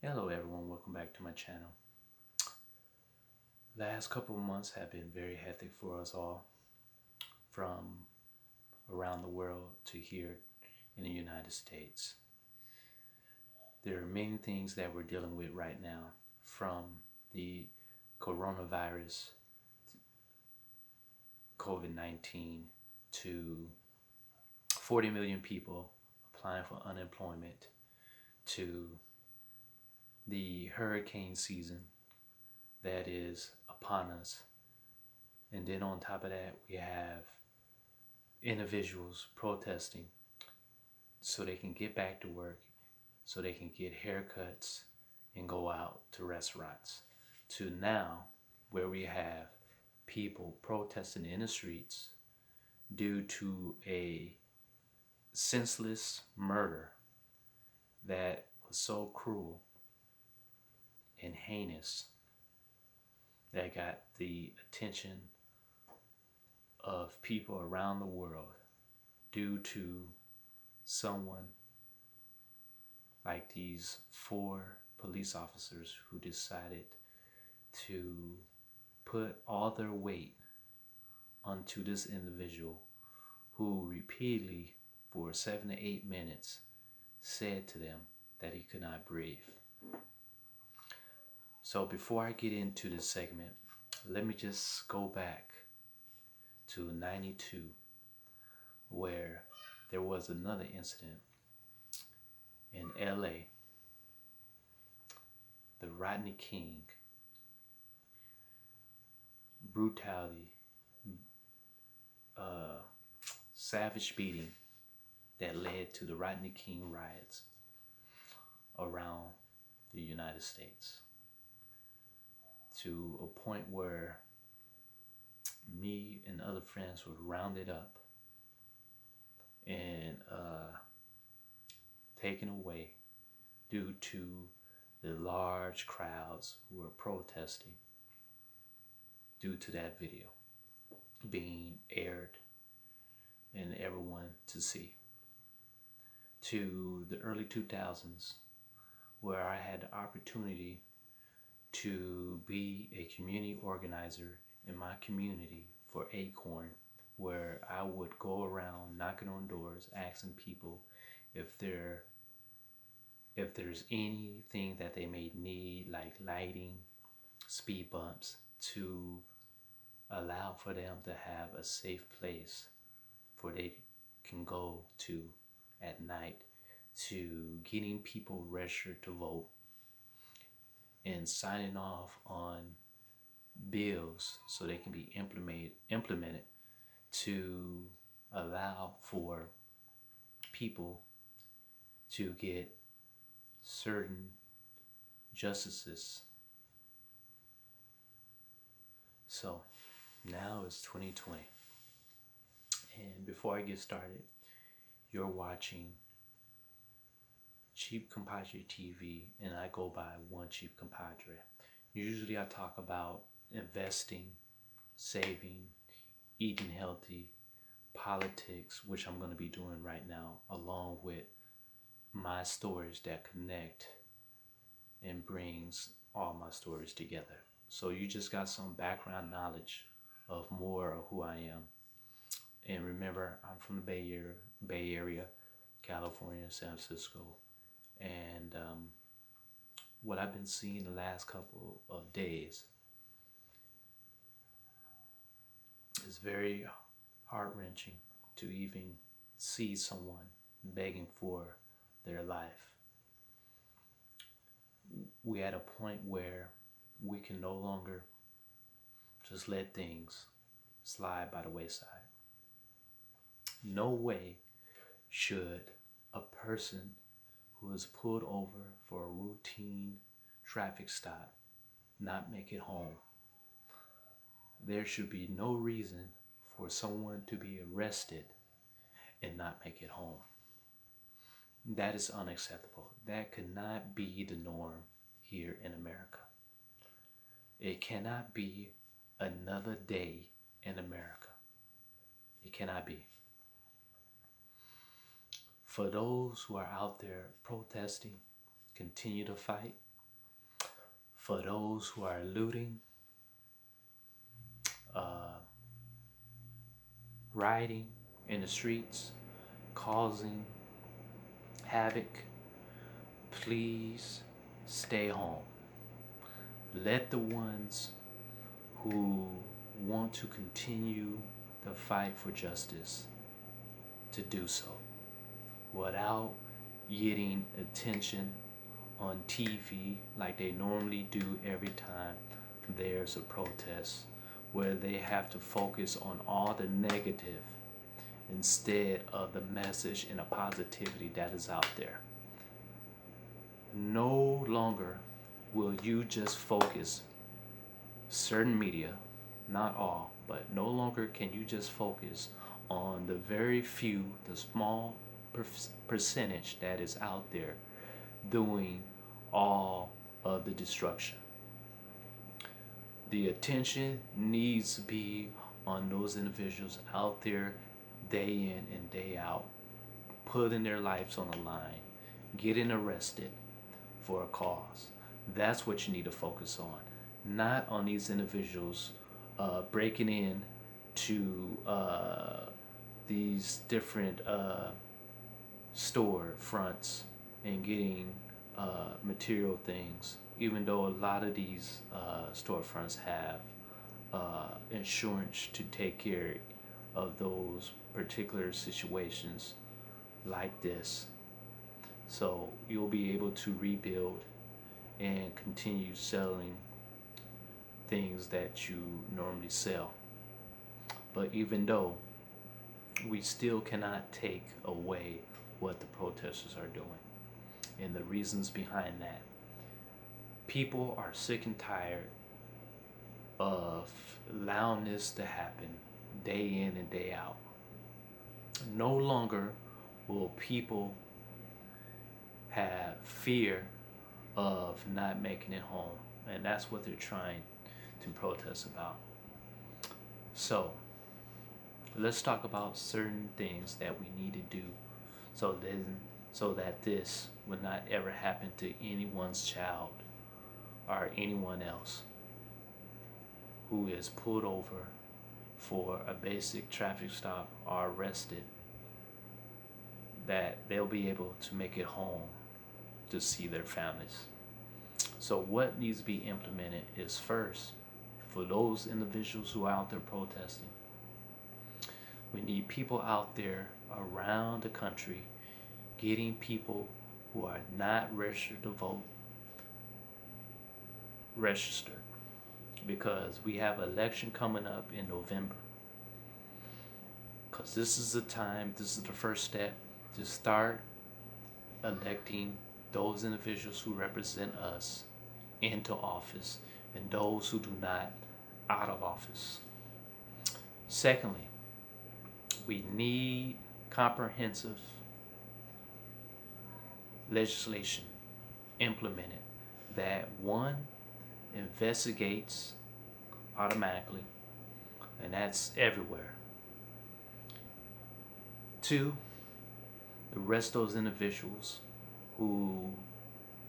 Hello everyone, welcome back to my channel. Last couple of months have been very hectic for us all, from around the world to here in the United States. There are many things that we're dealing with right now, from the coronavirus, COVID-19, to 40 million people applying for unemployment, to the hurricane season that is upon us. And then on top of that, we have individuals protesting so they can get back to work, so they can get haircuts and go out to restaurants, to now where we have people protesting in the streets due to a senseless murder that was so cruel and heinous that got the attention of people around the world due to someone like these 4 police officers who decided to put all their weight onto this individual who repeatedly for 7 to 8 minutes said to them that he could not breathe. So before I get into this segment, let me just go back to 92, where there was another incident in LA. The Rodney King brutality, savage beating that led to the Rodney King riots around the United States, to a point where me and other friends were rounded up and taken away due to the large crowds who were protesting due to that video being aired and everyone to see. To the early 2000s, where I had the opportunity to be a community organizer in my community for Acorn, where I would go around knocking on doors, asking people if there's anything that they may need, like lighting, speed bumps, to allow for them to have a safe place where they can go to at night, to getting people registered to vote and signing off on bills so they can be implemented to allow for people to get certain justices. So now it's 2020, and before I get started, you're watching Cheap Compadre TV, and I go by One Cheap Compadre. Usually I talk about investing, saving, eating healthy, politics, which I'm going to be doing right now, along with my stories that connect and brings all my stories together. So you just got some background knowledge of more of who I am. And remember, I'm from the Bay Area, California, San Francisco. And what I've been seeing the last couple of days is very heart-wrenching to even see someone begging for their life. We're at a point where we can no longer just let things slide by the wayside. No way should a person who is pulled over for a routine traffic stop not make it home. There should be no reason for someone to be arrested and not make it home. That is unacceptable. That cannot be the norm here in America. It cannot be another day in America. It cannot be. For those who are out there protesting, continue to fight. for those who are looting, uh, rioting in the streets, causing havoc, please stay home. Let the ones who want to continue the fight for justice to do so without getting attention on TV like they normally do every time there's a protest, where they have to focus on all the negative instead of the message and the positivity that is out there. No longer will you just focus certain media, not all, but no longer can you just focus on the very few, the small percentage that is out there doing all of the destruction. The attention needs to be on those individuals out there day in and day out, putting their lives on the line, getting arrested for a cause. That's what you need to focus on, not on these individuals breaking in to these different store fronts and getting material things, even though a lot of these storefronts have insurance to take care of those particular situations like this. So you'll be able to rebuild and continue selling things that you normally sell. But even though, we still cannot take away what the protesters are doing and the reasons behind that. People are sick and tired of allowing this to happen day in and day out. No longer will people have fear of not making it home, and that's what they're trying to protest about. So let's talk about certain things that we need to do so that this would not ever happen to anyone's child or anyone else who is pulled over for a basic traffic stop or arrested, that they'll be able to make it home to see their families. So what needs to be implemented is, first, for those individuals who are out there protesting, we need people out there around the country getting people who are not registered to vote registered, because we have an election coming up in November. Because this is the time, this is the first step to start electing those individuals who represent us into office and those who do not out of office. Secondly, we need comprehensive legislation implemented that, one, investigates automatically, and that's everywhere. Two, arrest those individuals who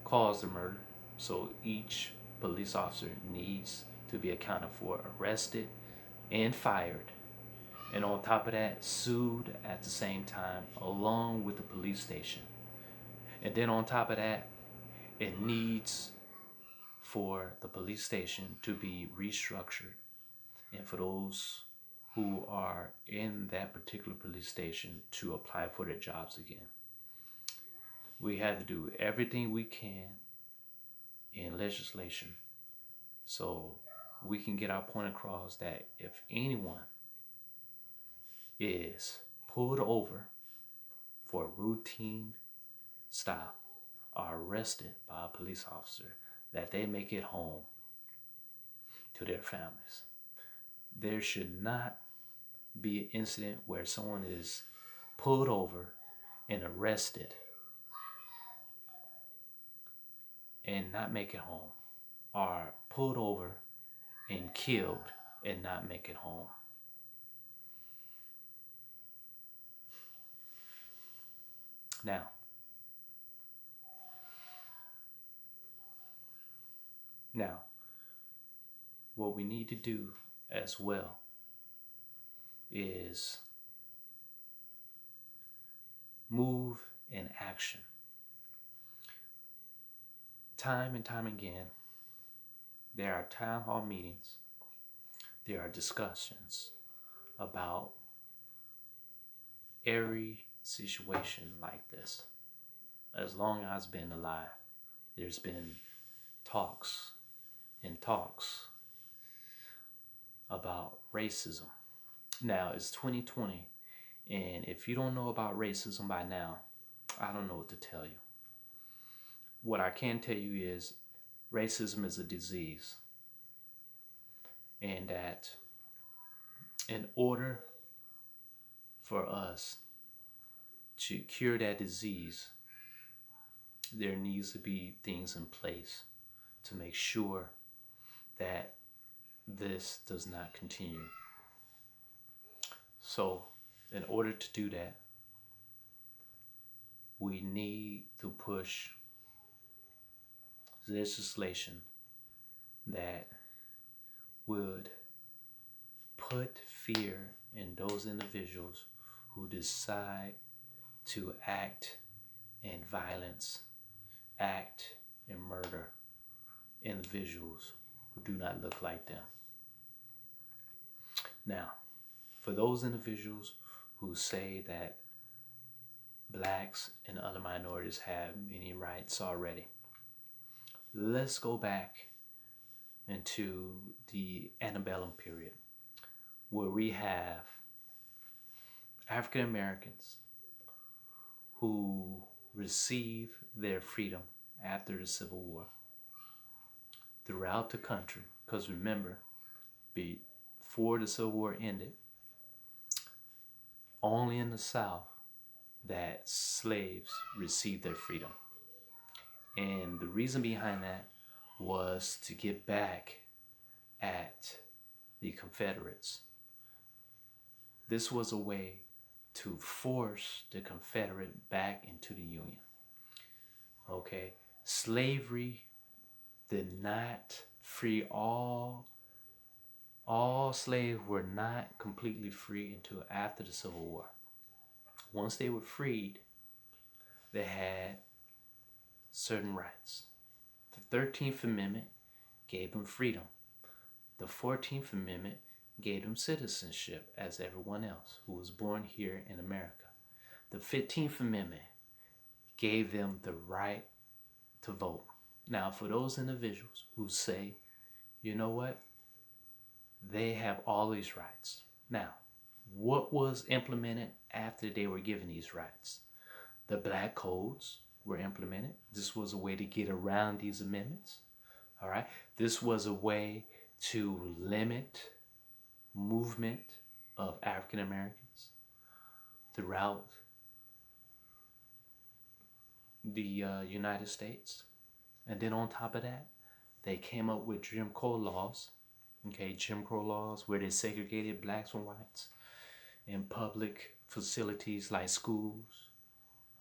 caused the murder. So each police officer needs to be accounted for, arrested and fired. And on top of that, sued at the same time along with the police station. And then on top of that, it needs for the police station to be restructured, and for those who are in that particular police station to apply for their jobs again. We have to do everything we can in legislation so we can get our point across that if anyone is pulled over for a routine stop or arrested by a police officer, that they make it home to their families. There should not be an incident where someone is pulled over and arrested and not make it home, or pulled over and killed and not make it home. Now, what we need to do as well is move in action. Time and time again, there are town hall meetings, there are discussions about every situation like this. As long as I've been alive, there's been talks and talks about racism. Now, it's 2020, and if you don't know about racism by now, I don't know what to tell you. What I can tell you is racism is a disease, and that in order for us to cure that disease, there needs to be things in place to make sure that this does not continue. So, in order to do that, we need to push legislation that would put fear in those individuals who decide to act in violence, act in murder, individuals who do not look like them. Now, for those individuals who say that blacks and other minorities have many rights already, let's go back into the antebellum period where we have African Americans who receive their freedom after the Civil War throughout the country. Because remember, before the Civil War ended, only in the South that slaves received their freedom. And the reason behind that was to get back at the Confederates. This was a way to force the Confederate back into the Union. Okay, slavery did not free all slaves were not completely free until after the Civil War. Once they were freed, they had certain rights. The 13th Amendment gave them freedom. The 14th Amendment gave them citizenship as everyone else who was born here in America. The 15th Amendment gave them the right to vote. Now, for those individuals who say, you know what, they have all these rights. Now, what was implemented after they were given these rights? The black codes were implemented. This was a way to get around these amendments. All right. This was a way to limit movement of African Americans throughout the United States. And then on top of that, they came up with Jim Crow laws. Okay, Jim Crow laws where they segregated blacks and whites in public facilities like schools,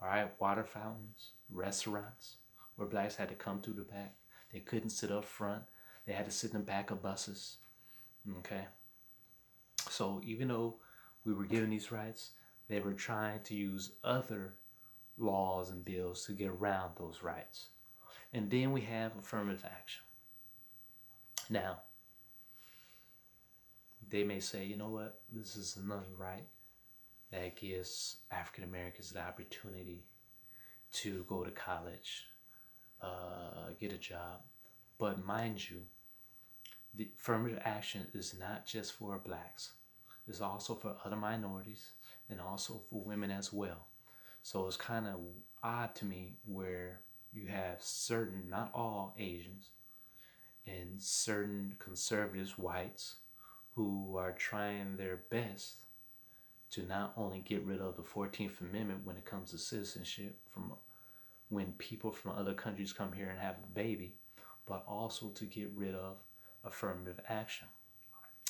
all right, water fountains, restaurants, where blacks had to come through the back. They couldn't sit up front. They had to sit in the back of buses. Okay. So even though we were given these rights, they were trying to use other laws and bills to get around those rights. And then we have affirmative action. Now, they may say, you know what, this is another right that gives African Americans the opportunity to go to college, get a job. But mind you, the affirmative action is not just for blacks. It's also for other minorities and also for women as well. So it's kind of odd to me where you have certain, not all Asians, and certain conservatives, whites, who are trying their best to not only get rid of the 14th Amendment when it comes to citizenship from when people from other countries come here and have a baby, but also to get rid of affirmative action.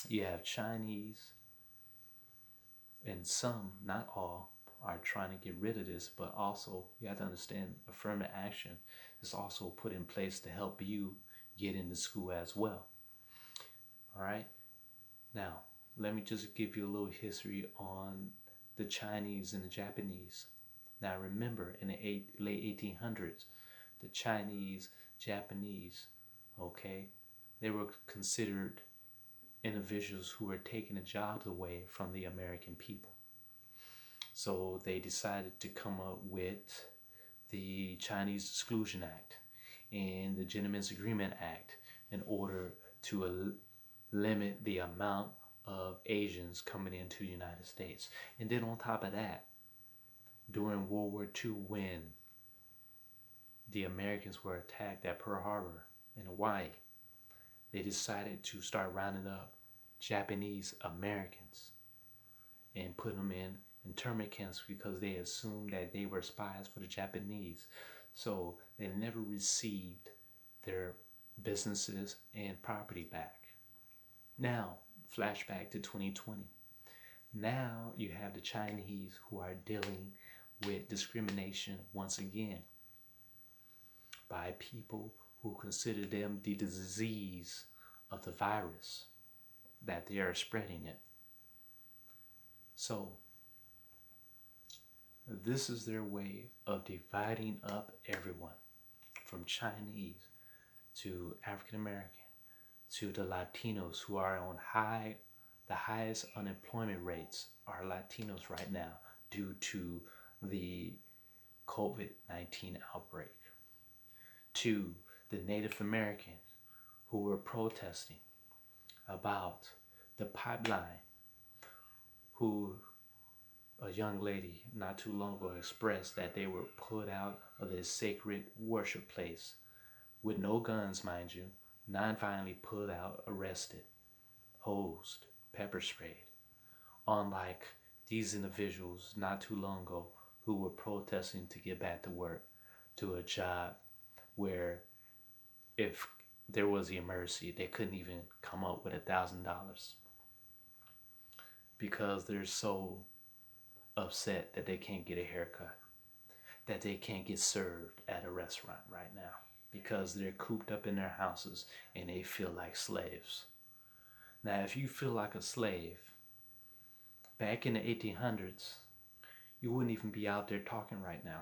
You have Chinese, and some, not all, are trying to get rid of this, but also you have to understand affirmative action is also put in place to help you get into school as well. All right. Now, let me just give you a little history on the Chinese and the Japanese. Now, remember, in the late 1800s, the Chinese, Japanese, okay, they were considered individuals who were taking the jobs away from the American people. So they decided to come up with the Chinese Exclusion Act and the Gentlemen's Agreement Act in order to limit the amount of Asians coming into the United States. And then on top of that, during World War II, when the Americans were attacked at Pearl Harbor in Hawaii, they decided to start rounding up Japanese Americans and put them in internment camps because they assumed that they were spies for the Japanese. So they never received their businesses and property back. Now, flashback to 2020. Now you have the Chinese who are dealing with discrimination once again by people who consider them the disease of the virus, that they are spreading it. So this is their way of dividing up everyone, from Chinese to African American to the Latinos, who are on the highest unemployment rates are Latinos right now due to the COVID-19 outbreak, to the Native Americans who were protesting about the pipeline, who a young lady not too long ago expressed that they were put out of this sacred worship place with no guns, mind you, non-violently put out, arrested, hosed, pepper sprayed. Unlike these individuals not too long ago who were protesting to get back to work, to a job where if there was the emergency, they couldn't even come up with $1,000 because they're so upset that they can't get a haircut, that they can't get served at a restaurant right now because they're cooped up in their houses and they feel like slaves. Now, if you feel like a slave, back in the 1800s, you wouldn't even be out there talking right now.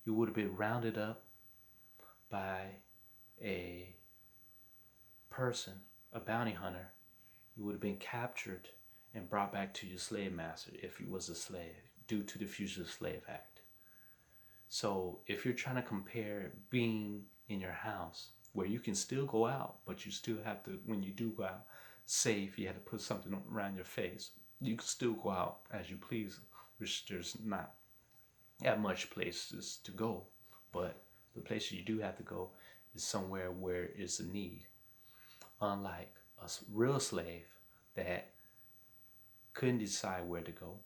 You would have been rounded up by a person, a bounty hunter. You would have been captured and brought back to your slave master if you was a slave, due to the Fugitive Slave Act. So if you're trying to compare being in your house, where you can still go out, but you still have to, when you do go out, say if you had to put something around your face, you can still go out as you please, which there's not that much places to go, but the place you do have to go is somewhere where it's a need. Unlike a real slave that couldn't decide where to go,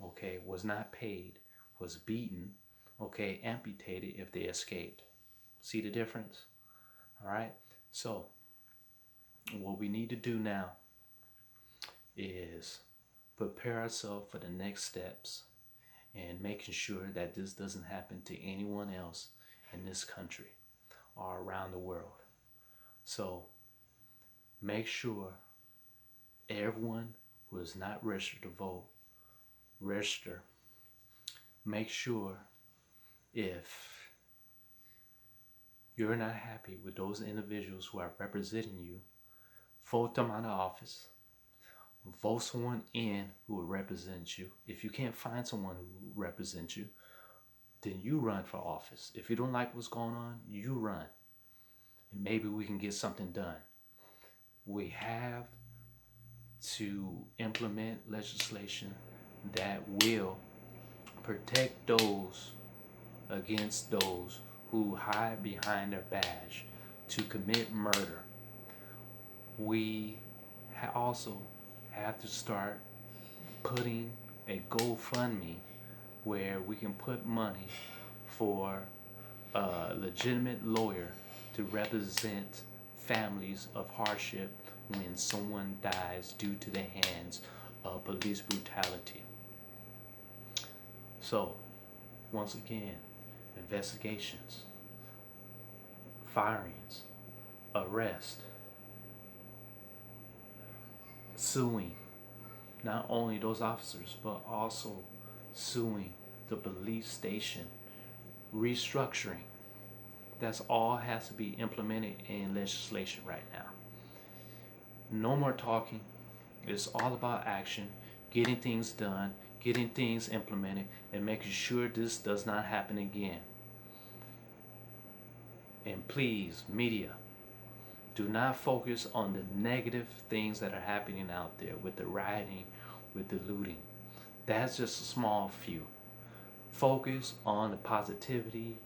okay, was not paid, was beaten, okay, amputated if they escaped. See the difference? All right. So what we need to do now is prepare ourselves for the next steps and making sure that this doesn't happen to anyone else in this country or around the world. So make sure everyone who is not registered to vote, register. Make sure if you're not happy with those individuals who are representing you, vote them out of office. Vote someone in who will represent you. If you can't find someone who represents you, then you run for office. If you don't like what's going on, you run. And maybe we can get something done. We have to implement legislation that will protect those against those who hide behind their badge to commit murder. We also have to start putting a Gofundme where we can put money for a legitimate lawyer to represent families of hardship when someone dies due to the hands of police brutality. So, once again, investigations, firings, arrest, suing not only those officers, but also suing the police station, restructuring. That's all has to be implemented in legislation right now. No more talking. It's all about action, getting things done, getting things implemented, and making sure this does not happen again. And please, media, do not focus on the negative things that are happening out there with the rioting, with the looting. That's just a small few. Focus on the positivity.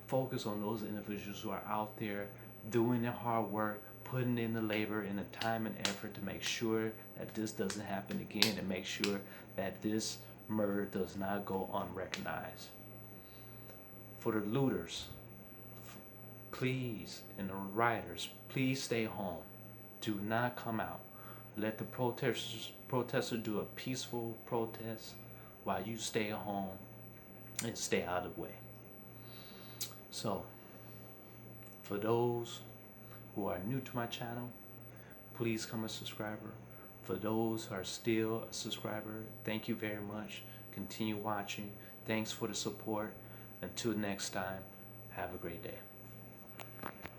Focus on those individuals who are out there doing their hard work, putting in the labor and the time and effort to make sure that this doesn't happen again, and make sure that this murder does not go unrecognized. For the looters, please, and the rioters, please stay home. Do not come out. Let the protesters do a peaceful protest while you stay at home and stay out of the way. So, for those who are new to my channel, please become a subscriber. For those who are still a subscriber, thank you very much. Continue watching. Thanks for the support. Until next time, have a great day.